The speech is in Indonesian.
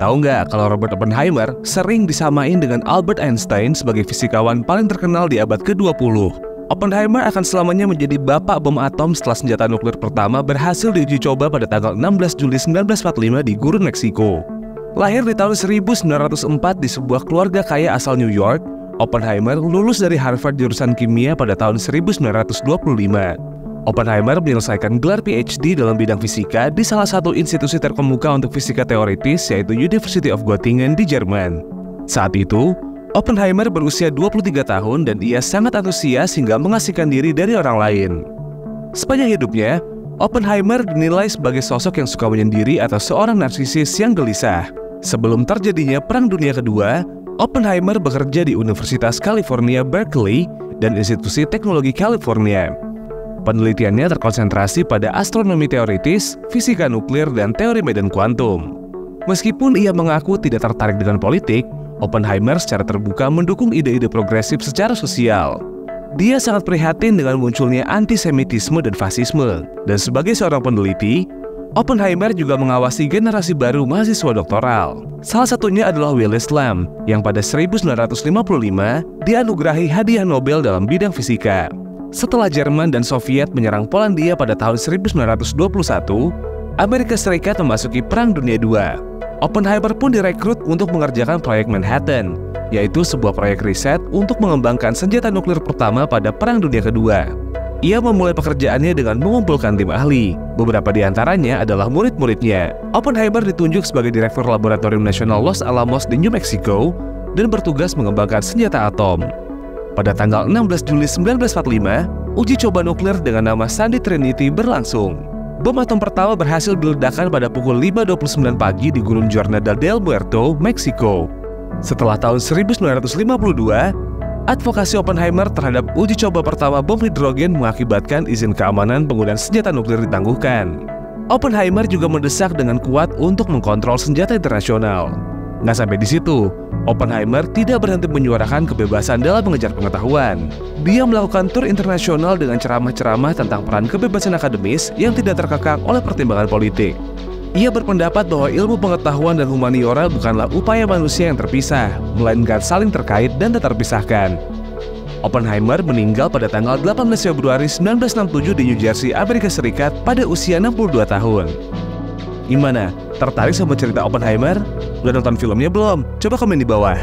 Tahu nggak kalau Robert Oppenheimer sering disamain dengan Albert Einstein sebagai fisikawan paling terkenal di abad ke-20? Oppenheimer akan selamanya menjadi bapak bom atom setelah senjata nuklir pertama berhasil diuji coba pada tanggal 16 Juli 1945 di Gurun, Meksiko. Lahir di tahun 1904 di sebuah keluarga kaya asal New York, Oppenheimer lulus dari Harvard jurusan kimia pada tahun 1925. Oppenheimer menyelesaikan gelar PhD dalam bidang fisika di salah satu institusi terkemuka untuk fisika teoritis, yaitu University of Göttingen di Jerman. Saat itu, Oppenheimer berusia 23 tahun dan ia sangat antusias hingga mengasingkan diri dari orang lain. Sepanjang hidupnya, Oppenheimer dinilai sebagai sosok yang suka menyendiri atau seorang narsisis yang gelisah. Sebelum terjadinya Perang Dunia Kedua, Oppenheimer bekerja di Universitas California, Berkeley, dan Institusi Teknologi California. Penelitiannya terkonsentrasi pada astronomi teoritis, fisika nuklir, dan teori medan kuantum. Meskipun ia mengaku tidak tertarik dengan politik, Oppenheimer secara terbuka mendukung ide-ide progresif secara sosial. Dia sangat prihatin dengan munculnya antisemitisme dan fasisme, dan sebagai seorang peneliti, Oppenheimer juga mengawasi generasi baru mahasiswa doktoral. Salah satunya adalah Willis Lamb, yang pada 1955 dianugerahi hadiah Nobel dalam bidang fisika. Setelah Jerman dan Soviet menyerang Polandia pada tahun 1921, Amerika Serikat memasuki Perang Dunia II. Oppenheimer pun direkrut untuk mengerjakan proyek Manhattan, yaitu sebuah proyek riset untuk mengembangkan senjata nuklir pertama pada Perang Dunia Kedua. Ia memulai pekerjaannya dengan mengumpulkan tim ahli. Beberapa di antaranya adalah murid-muridnya. Oppenheimer ditunjuk sebagai Direktur Laboratorium Nasional Los Alamos di New Mexico dan bertugas mengembangkan senjata atom. Pada tanggal 16 Juli 1945, uji coba nuklir dengan nama Sandy Trinity berlangsung. Bom atom pertama berhasil diledakkan pada pukul 5.29 pagi di Gunung Jornada del Muerto, Meksiko. Setelah tahun 1952, advokasi Oppenheimer terhadap uji coba pertama bom hidrogen mengakibatkan izin keamanan penggunaan senjata nuklir ditangguhkan. Oppenheimer juga mendesak dengan kuat untuk mengkontrol senjata internasional. Nggak sampai di situ, Oppenheimer tidak berhenti menyuarakan kebebasan dalam mengejar pengetahuan. Dia melakukan tur internasional dengan ceramah-ceramah tentang peran kebebasan akademis yang tidak terkekang oleh pertimbangan politik. Ia berpendapat bahwa ilmu pengetahuan dan humaniora bukanlah upaya manusia yang terpisah, melainkan saling terkait dan tak terpisahkan. Oppenheimer meninggal pada tanggal 18 Februari 1967 di New Jersey, Amerika Serikat pada usia 62 tahun. Gimana? Tertarik sama cerita Oppenheimer? Udah nonton filmnya belum? Coba komen di bawah.